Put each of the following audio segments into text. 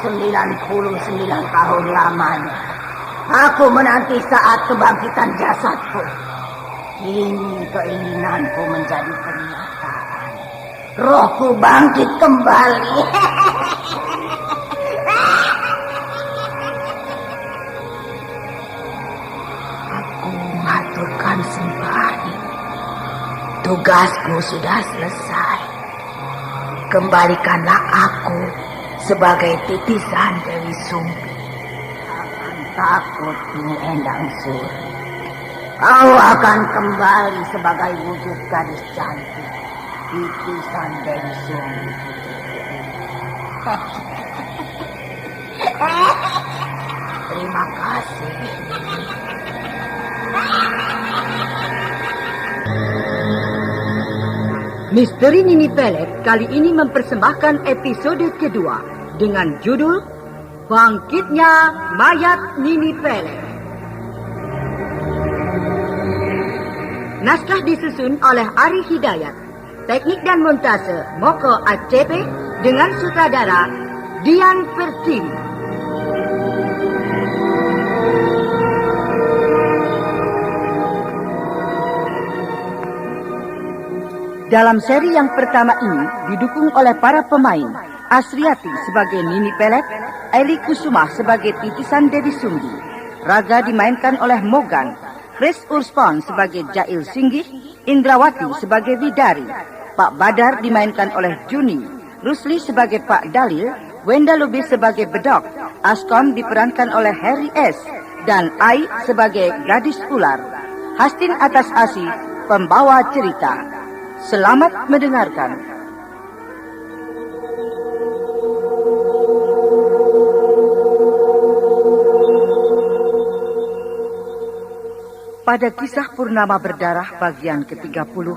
99 tahun lamanya aku menanti saat kebangkitan jasadku. Kini keinginanku menjadi kenyataan. Rohku bangkit kembali. Aku mengaturkan sembahnya. Tugasku sudah selesai. Kembalikanlah aku sebagai titisan Dewi Sumbi. Akan takut Nyi Endang Suri. Kau akan kembali sebagai wujud gadis cantik, titisan Dewi Sumbi. Terima kasih. Misteri Nini Pelet kali ini mempersembahkan episode kedua dengan judul Bangkitnya Mayat Nini Pelet. Naskah disusun oleh Ari Hidayat, teknik dan montase Moko ACP dengan sutradara Dian Pertiwi. Dalam seri yang pertama ini didukung oleh para pemain Asriati sebagai Nini Pelet, Eli Kusuma sebagai titisan Dewi Sumbi, Raga dimainkan oleh Mogan, Chris Urspon sebagai Jail Singgih, Indrawati sebagai Widari, Pak Badar dimainkan oleh Juni, Rusli sebagai Pak Dalil, Wenda Lubis sebagai Bedok, Askom diperankan oleh Harry S, dan Ai sebagai Gadis Ular. Hastin Atas Asi, pembawa cerita. Selamat mendengarkan. Pada kisah Purnama Berdarah bagian ke-30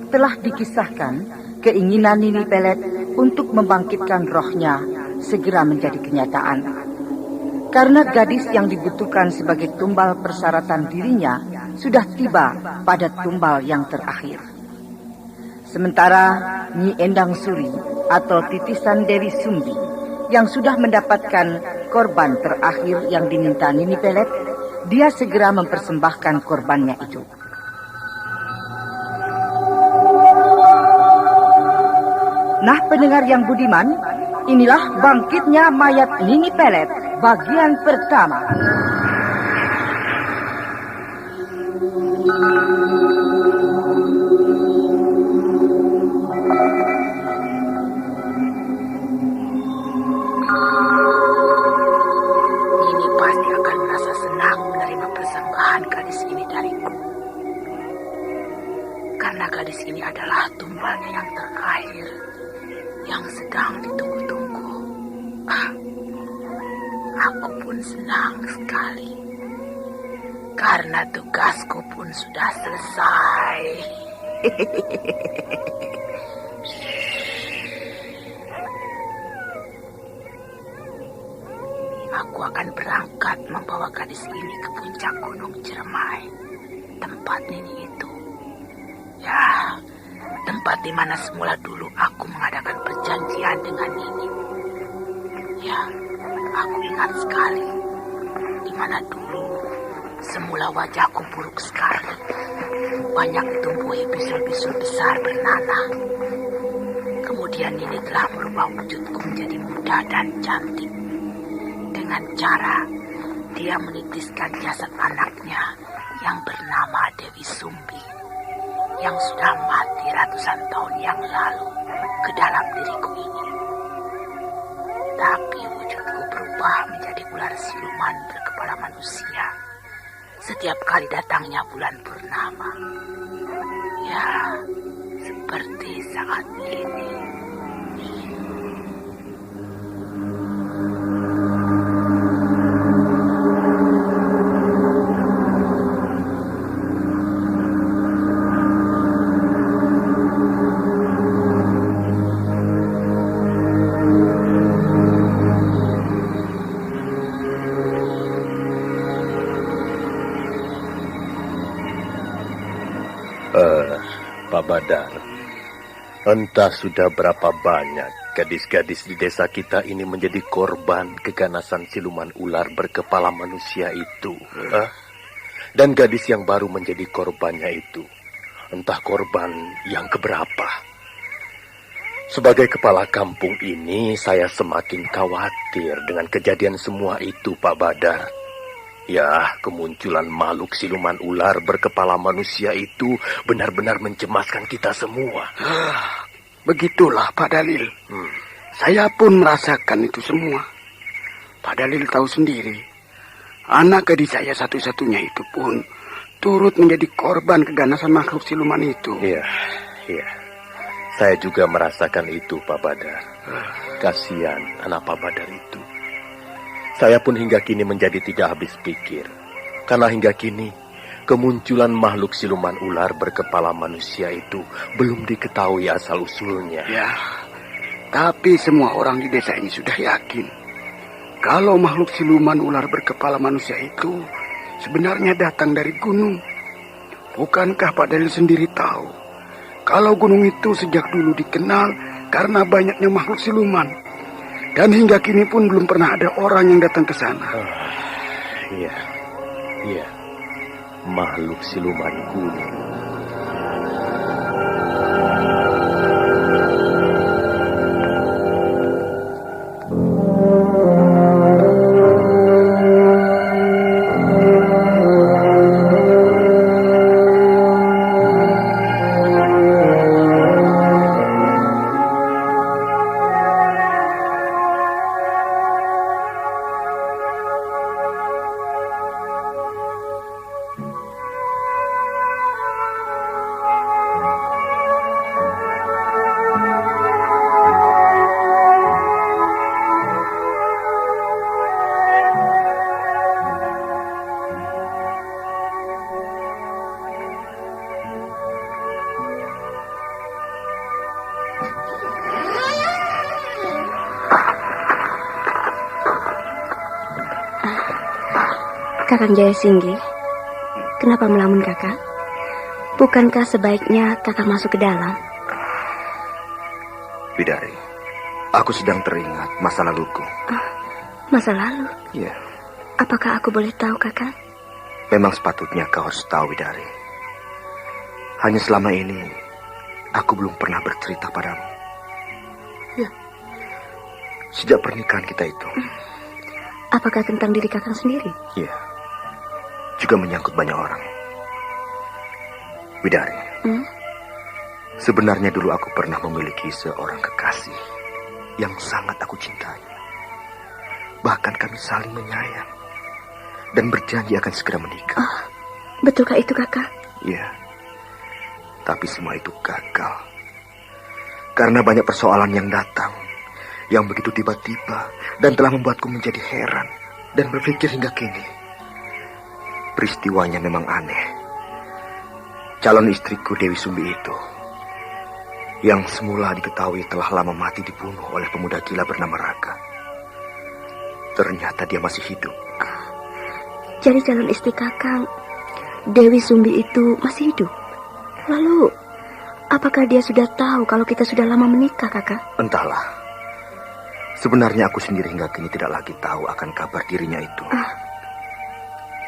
telah dikisahkan keinginan Nini Pelet untuk membangkitkan rohnya segera menjadi kenyataan. Karena gadis yang dibutuhkan sebagai tumbal persyaratan dirinya sudah tiba pada tumbal yang terakhir. Sementara Nyi Endang Suri atau titisan Dewi Sumbi yang sudah mendapatkan korban terakhir yang diminta Nini Pelet, dia segera mempersembahkan korbannya itu. Nah, pendengar yang budiman, inilah bangkitnya mayat Nini Pelet bagian pertama. Gadis ini dariku. Karena gadis ini adalah tumbalnya yang terakhir yang sedang ditunggu-tunggu. Aku pun senang sekali karena tugasku pun sudah selesai. Aku akan berangkat membawa gadis ini ke puncak Gunung Ciremai, tempat Nini itu. Ya, tempat di mana semula dulu aku mengadakan perjanjian dengan Nini. Ya, aku ingat sekali di mana dulu semula wajahku buruk sekali. Banyak ditumbuhi bisul-bisul besar bernanah. Kemudian Nini telah merubah wujudku menjadi muda dan cantik. Dengan cara dia menitiskan jasad anaknya yang bernama Dewi Sumbi yang sudah mati ratusan tahun yang lalu ke dalam diriku ini. Tapi wujudku berubah menjadi ular siluman berkepala manusia setiap kali datangnya bulan purnama. Ya, seperti saat ini. Pak Badar, entah sudah berapa banyak gadis-gadis di desa kita ini menjadi korban keganasan siluman ular berkepala manusia itu. Dan gadis yang baru menjadi korbannya itu, entah korban yang keberapa. Sebagai kepala kampung ini, saya semakin khawatir dengan kejadian semua itu, Pak Badar. Ya, kemunculan makhluk siluman ular berkepala manusia itu benar-benar mencemaskan kita semua. Begitulah Pak Dalil. Saya pun merasakan itu semua. Pak Dalil tahu sendiri, anak gadis saya satu-satunya itu pun turut menjadi korban keganasan makhluk siluman itu. Iya. Saya juga merasakan itu, Pak Badar. Kasihan anak Pak Badar itu. Saya pun hingga kini menjadi tidak habis pikir. Karena hingga kini, kemunculan makhluk siluman ular berkepala manusia itu belum diketahui asal-usulnya. Ya, tapi semua orang di desa ini sudah yakin kalau makhluk siluman ular berkepala manusia itu sebenarnya datang dari gunung. Bukankah Pak Dalil sendiri tahu kalau gunung itu sejak dulu dikenal karena banyaknya makhluk siluman. Dan hingga kini pun belum pernah ada orang yang datang ke sana. Iya. Makhluk siluman gunung. Kakang Jayasinggi, kenapa melamun kakak? Bukankah sebaiknya kakak masuk ke dalam? Bidari, aku sedang teringat masa laluku. Masa lalu? Iya. Apakah aku boleh tahu, kakak? Memang sepatutnya kau harus tahu, Bidari. Hanya selama ini, aku belum pernah bercerita padamu. Ya. Sejak pernikahan kita itu. Apakah tentang diri kakang sendiri? Iya. Juga menyangkut banyak orang. Bidari, sebenarnya dulu aku pernah memiliki seorang kekasih yang sangat aku cintai. Bahkan kami saling menyayang dan berjanji akan segera menikah. Betulkah itu, kakak? Iya. Tapi semua itu gagal. Karena banyak persoalan yang datang, yang begitu tiba-tiba dan telah membuatku menjadi heran dan berpikir hingga kini. Peristiwanya memang aneh. Calon istriku Dewi Sumbi itu, yang semula diketahui telah lama mati dibunuh oleh pemuda gila bernama Raka, ternyata dia masih hidup. Jadi calon istri kakang, Dewi Sumbi itu masih hidup? Lalu, apakah dia sudah tahu kalau kita sudah lama menikah, kakak? Entahlah. Sebenarnya aku sendiri hingga kini tidak lagi tahu akan kabar dirinya itu.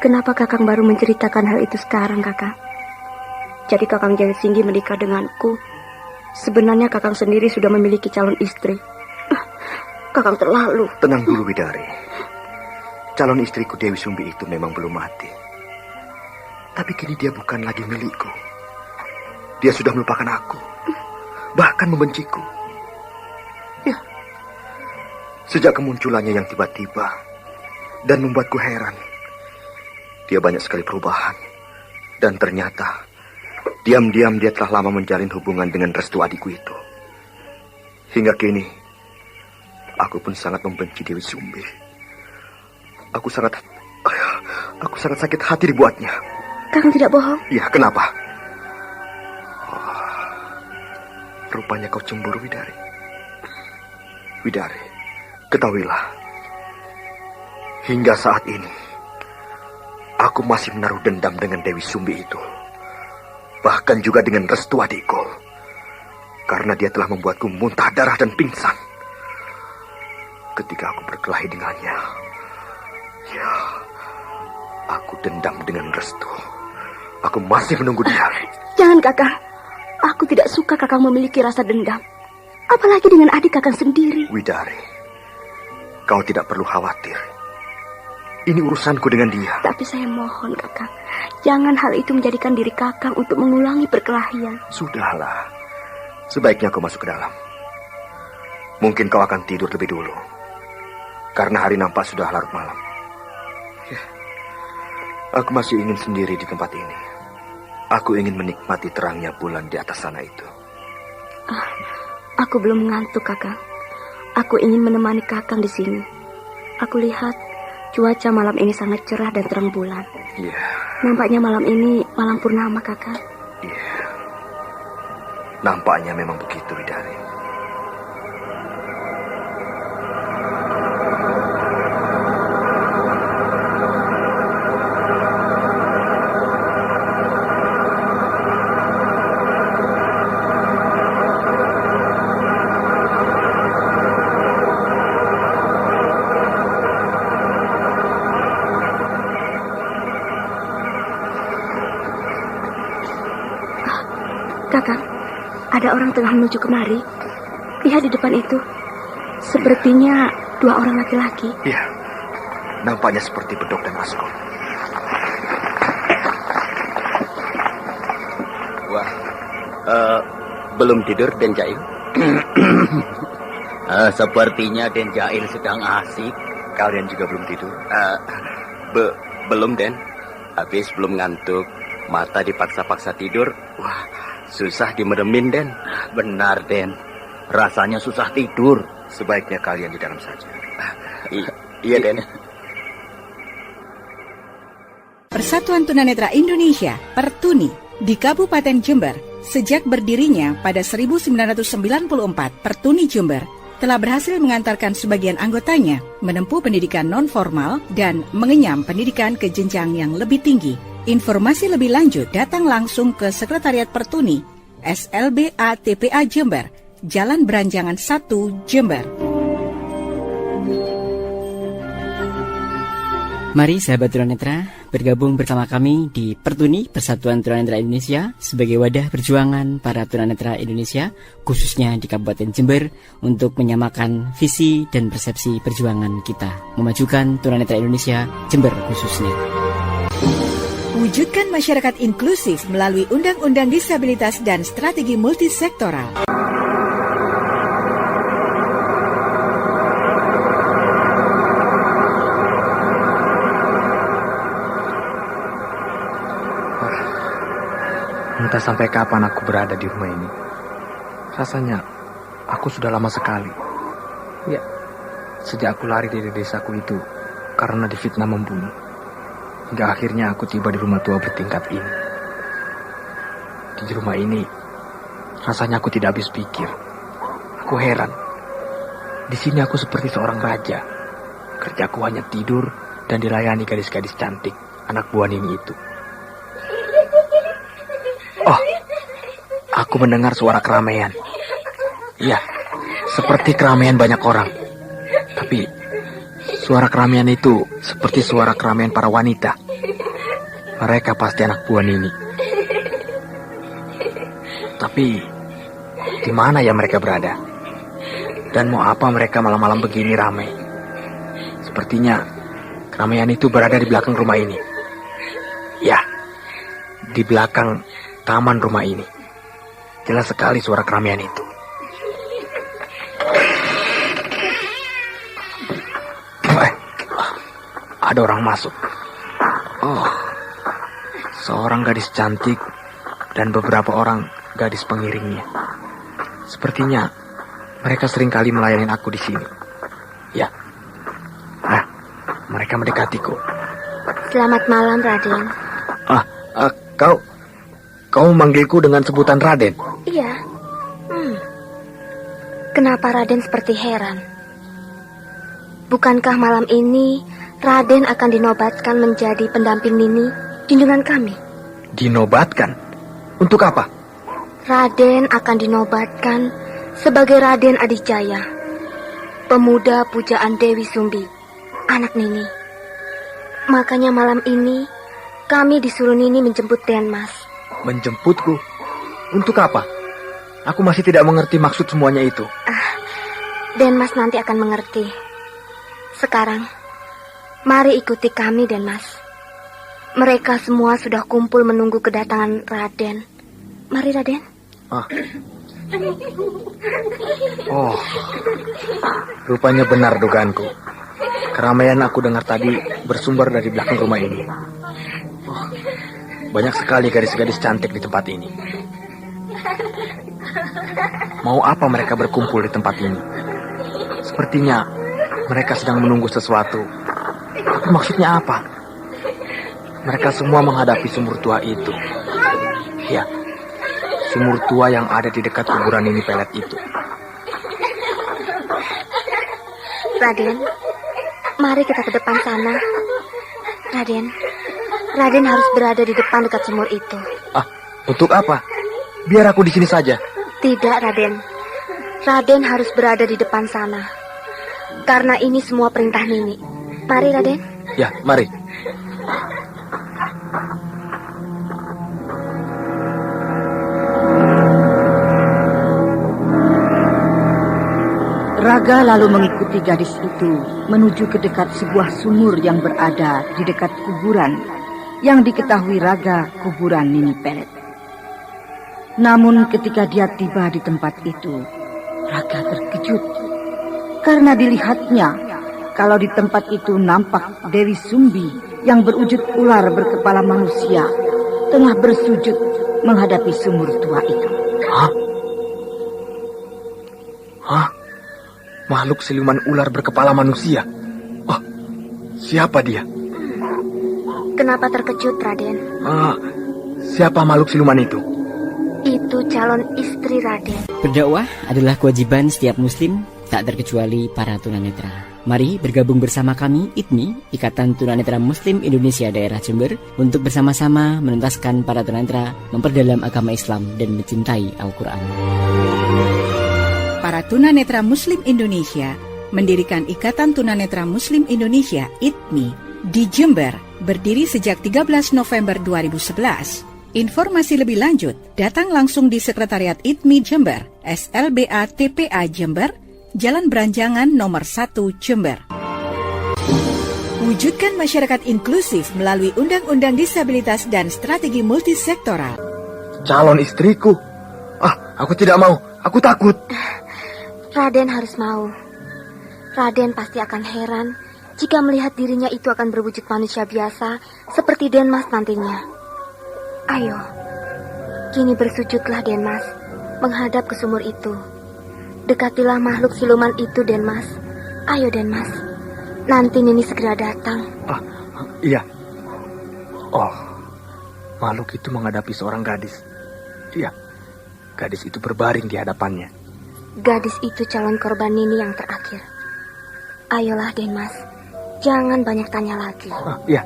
Kenapa kakang baru menceritakan hal itu sekarang, kakang? Jadi kakang Jayasinggi menikah denganku. Sebenarnya kakang sendiri sudah memiliki calon istri. Kakang terlalu. Tenang dulu, Bidari. Calon istriku Dewi Sumbi itu memang belum mati. Tapi kini dia bukan lagi milikku. Dia sudah melupakan aku. Bahkan membenciku. Ya. Sejak kemunculannya yang tiba-tiba dan membuatku heran. Dia banyak sekali perubahan. Dan ternyata diam-diam dia telah lama menjalin hubungan dengan restu adikku itu. Hingga kini aku pun sangat membenci Dewi Sumbi. Aku sangat sakit hati dibuatnya. Kakang tidak bohong? Ya, kenapa? Rupanya kau cemburu, Widari. Widari, ketahuilah, hingga saat ini aku masih menaruh dendam dengan Dewi Sumbi itu. Bahkan juga dengan restu adikku. Karena dia telah membuatku muntah darah dan pingsan. ketika aku berkelahi dengannya. Ya, aku dendam dengan restu. Aku masih menunggu dia. Jangan, Kakang. Aku tidak suka Kakang memiliki rasa dendam. Apalagi dengan adik Kakang sendiri. Widari, kau tidak perlu khawatir. Ini urusanku dengan dia. Tapi saya mohon, Kakang, jangan hal itu menjadikan diri Kakang untuk mengulangi perkelahian. Sudahlah, sebaiknya kau masuk ke dalam. Mungkin kau akan tidur lebih dulu, karena hari nampak sudah larut malam. Ya, aku masih ingin sendiri di tempat ini. Aku ingin menikmati terangnya bulan di atas sana itu. Aku belum mengantuk, Kakang. Aku ingin menemani Kakang di sini. Aku lihat cuaca malam ini sangat cerah dan terang bulan. Iya. Nampaknya malam ini malam purnama, Kakang. Iya. Nampaknya memang begitu, Widari. Kakang, ada orang tengah menuju kemari. Lihat di depan itu. Sepertinya 2 orang laki-laki. Iya, nampaknya seperti Bedok dan Askom. Wah, belum tidur Den Jail? Sepertinya Den Jail sedang asik. Kalian juga belum tidur? Belum, Den. Habis belum ngantuk. Mata dipaksa-paksa tidur. Wah, susah dimeremin, Den. Benar, Den. Rasanya susah tidur. Sebaiknya kalian di dalam saja. Iya, Den. Persatuan Tunanetra Indonesia, Pertuni, di Kabupaten Jember, sejak berdirinya pada 1994, Pertuni Jember telah berhasil mengantarkan sebagian anggotanya menempuh pendidikan non-formal dan mengenyam pendidikan ke jenjang yang lebih tinggi. Informasi lebih lanjut datang langsung ke Sekretariat Pertuni, SLBA TPA Jember, Jalan Beranjangan 1, Jember. Mari sahabat tunanetra bergabung bersama kami di Pertuni Persatuan Tunanetra Indonesia sebagai wadah perjuangan para tunanetra Indonesia khususnya di Kabupaten Jember untuk menyamakan visi dan persepsi perjuangan kita memajukan tunanetra Indonesia Jember khususnya. Wujudkan masyarakat inklusif melalui Undang-Undang Disabilitas dan Strategi Multisektoral. Entah sampai kapan aku berada di rumah ini. Rasanya aku sudah lama sekali. Ya, sejak aku lari dari desaku itu karena difitnah membunuh. Hingga akhirnya aku tiba di rumah tua bertingkat ini. Di rumah ini, rasanya aku tidak habis pikir. Aku heran. Di sini aku seperti seorang raja. Kerjaku hanya tidur dan dilayani gadis-gadis cantik, anak buah Nini itu. Oh, aku mendengar suara keramaian. Iya, seperti keramaian banyak orang. Tapi suara keramaian itu seperti suara keramaian para wanita. Mereka pasti anak buah Nini. Tapi di mana ya mereka berada? Dan mau apa mereka malam-malam begini ramai? Sepertinya keramaian itu berada di belakang rumah ini. Ya, di belakang taman rumah ini. Jelas sekali suara keramaian itu. Ada orang masuk. Oh, seorang gadis cantik dan beberapa orang gadis pengiringnya. Sepertinya mereka sering kali melayani aku di sini. Ya. Nah, mereka mendekatiku. Selamat malam, Raden. Kau memanggilku dengan sebutan Raden? Iya. Kenapa Raden seperti heran? Bukankah malam ini Raden akan dinobatkan menjadi pendamping Nini, junjungan kami? Dinobatkan? Untuk apa? Raden akan dinobatkan sebagai Raden Adijaya. pemuda pujaan Dewi Sumbi, anak Nini. Makanya malam ini kami disuruh Nini menjemput Den Mas. Menjemputku? Untuk apa? Aku masih tidak mengerti maksud semuanya itu. Den Mas nanti akan mengerti. Sekarang, mari ikuti kami, Den Mas. Mereka semua sudah kumpul menunggu kedatangan Raden. Mari, Raden. Oh, rupanya benar dugaanku. Keramaian aku dengar tadi bersumber dari belakang rumah ini. Banyak sekali gadis-gadis cantik di tempat ini. Mau apa mereka berkumpul di tempat ini? Sepertinya mereka sedang menunggu sesuatu. Tapi maksudnya apa? Mereka semua menghadapi sumur tua itu. Ya, sumur tua yang ada di dekat kuburan Nini Pelet itu. Raden, mari kita ke depan sana. Raden harus berada di depan dekat sumur itu. Untuk apa? Biar aku di sini saja. Tidak, Raden. Raden harus berada di depan sana. Karena ini semua perintah Nini. Mari, Raden. Ya, mari. Raga lalu mengikuti gadis itu menuju ke dekat sebuah sumur yang berada di dekat kuburan yang diketahui Raga kuburan Nini Pelet. Namun ketika dia tiba di tempat itu, Raga terkejut karena dilihatnya kalau di tempat itu nampak Dewi Sumbi yang berwujud ular berkepala manusia tengah bersujud menghadapi sumur tua itu. Hah? Makhluk siluman ular berkepala manusia. Oh, siapa dia? Kenapa terkejut, Raden? Siapa makhluk siluman itu? Itu calon istri Raden. Berdakwah adalah kewajiban setiap muslim, tak terkecuali para tunanetra. Mari bergabung bersama kami, ITMI, Ikatan Tunanetra Muslim Indonesia Daerah Jember, untuk bersama-sama menuntaskan para tunanetra memperdalam agama Islam dan mencintai Al-Quran. Para tunanetra Muslim Indonesia mendirikan Ikatan Tunanetra Muslim Indonesia (ITMI) di Jember, berdiri sejak 13 November 2011. Informasi lebih lanjut, datang langsung di Sekretariat ITMI Jember, SLBA TPA Jember, Jalan Beranjangan nomor 1 Jember. Wujudkan masyarakat inklusif melalui Undang-Undang Disabilitas dan Strategi Multisektoral. Calon istriku? Aku tidak mau. Aku takut. Raden harus mau. Raden pasti akan heran jika melihat dirinya itu akan berwujud manusia biasa seperti Den Mas nantinya. Ayo, kini bersujudlah Den Mas, menghadap ke sumur itu. Dekatilah makhluk siluman itu, Den Mas. Ayo, Den Mas. Nanti Nini segera datang. Iya. Oh, makhluk itu menghadapi seorang gadis. Iya, gadis itu berbaring di hadapannya. Gadis itu calon korban Nini yang terakhir. Ayolah, Den Mas. Jangan banyak tanya lagi. Iya.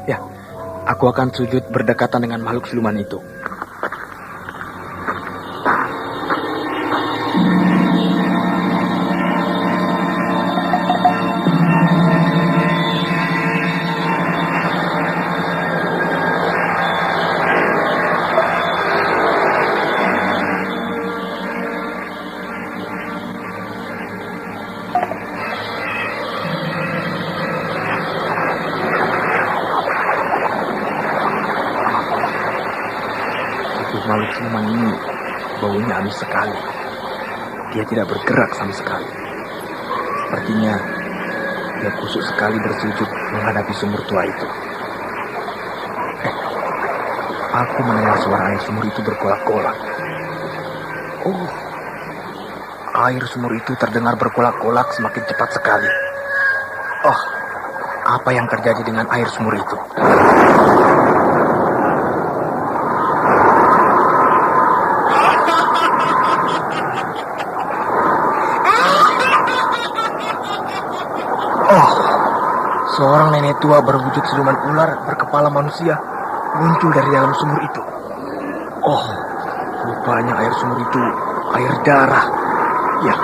Aku akan sujud berdekatan dengan makhluk siluman itu. Makhluk siluman ini baunya amis sekali. Dia tidak bergerak sama sekali. Sepertinya dia kusuk sekali bersujud menghadapi sumur tua itu. Aku mendengar suara air sumur itu berkolak-kolak. Oh, air sumur itu terdengar berkolak-kolak semakin cepat sekali. Oh, apa yang terjadi dengan air sumur itu? Seorang nenek tua berwujud siluman ular berkepala manusia muncul dari dalam sumur itu. Oh, rupanya air sumur itu air darah. Ya,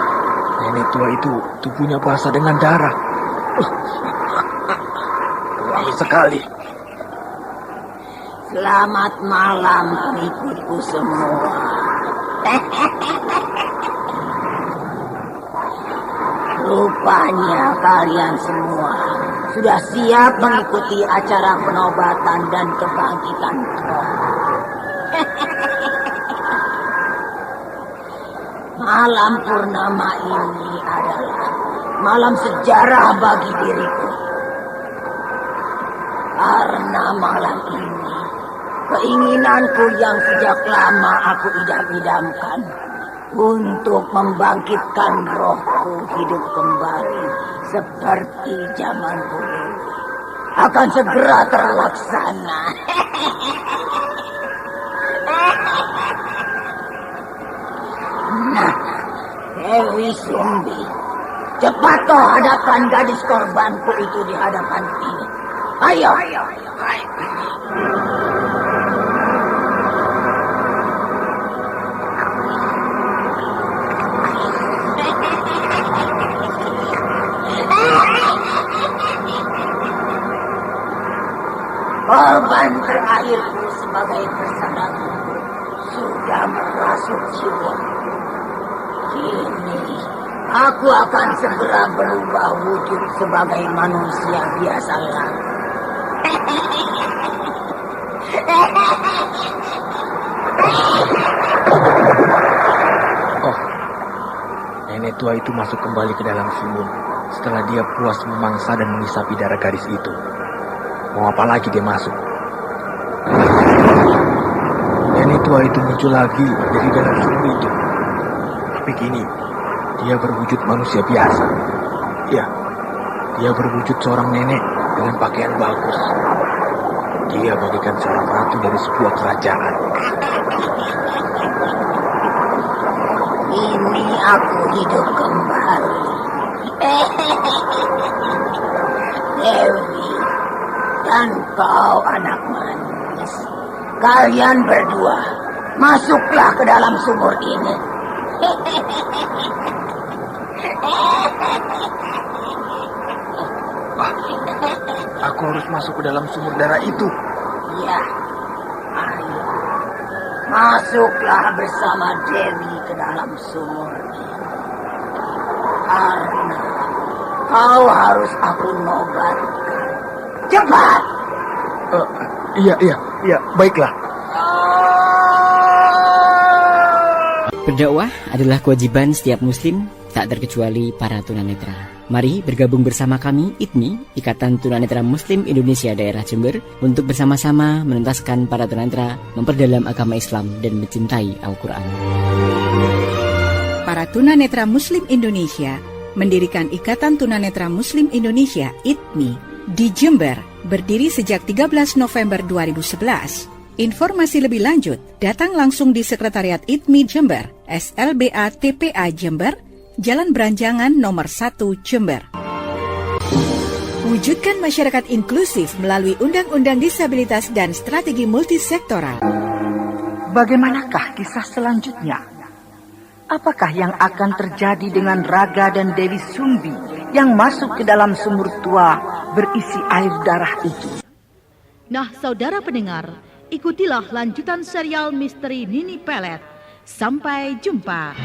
Nenek tua itu tubuhnya basah dengan darah. Wangi sekali. Selamat malam pengikutku semua. Rupanya kalian semua sudah siap mengikuti acara penobatan dan kebangkitan roh. Malam purnama ini adalah malam sejarah bagi diriku. Karena malam ini, keinginanku yang sejak lama aku idam-idamkan untuk membangkitkan rohku hidup kembali seperti zaman dulu akan segera terlaksana. Nah, Dewi Sumbi, cepat kau hadapkan gadis korbanku itu di hadapan ini. Ayo. Korban terakhirku sebagai tersangka sudah merasuk jiwa. Kini aku akan segera berubah wujud sebagai manusia biasa lagi. Oh, nenek tua itu masuk kembali ke dalam sumur setelah dia puas memangsa dan mengisapi darah gadis itu. Mau apa lagi dia masuk? Nenek tua itu muncul lagi dari dalam sumur itu. Tapi kini dia berwujud manusia biasa. Ya, dia berwujud seorang nenek dengan pakaian bagus. Dia bagaikan seorang ratu dari sebuah kerajaan. Ini aku hidup kembali. Dewi dan kau anak manis, kalian berdua masuklah ke dalam sumur ini. Aku harus masuk ke dalam sumur darah itu. Ya, ayo. Masuklah bersama Dewi ke dalam sumur ini. Karena kau harus aku nobatkan. Cepat! Iya, baiklah. Berdakwah adalah kewajiban setiap muslim, tak terkecuali para tunanetra. Mari bergabung bersama kami, ITMI, Ikatan Tunanetra Muslim Indonesia Daerah Jember, untuk bersama-sama menuntaskan para tunanetra memperdalam agama Islam dan mencintai Al-Quran. Para tunanetra Muslim Indonesia mendirikan Ikatan Tunanetra Muslim Indonesia (ITMI) di Jember, berdiri sejak 13 November 2011. Informasi lebih lanjut, datang langsung di Sekretariat ITMI Jember, SLBA TPA Jember, Jalan Beranjangan nomor 1 Jember. Wujudkan masyarakat inklusif melalui Undang-Undang Disabilitas dan Strategi Multisektoral. Bagaimanakah kisah selanjutnya? Apakah yang akan terjadi dengan Raga dan Dewi Sumbi yang masuk ke dalam sumur tua berisi air darah itu? Nah, saudara pendengar, ikutilah lanjutan serial misteri Nini Pelet. Sampai jumpa.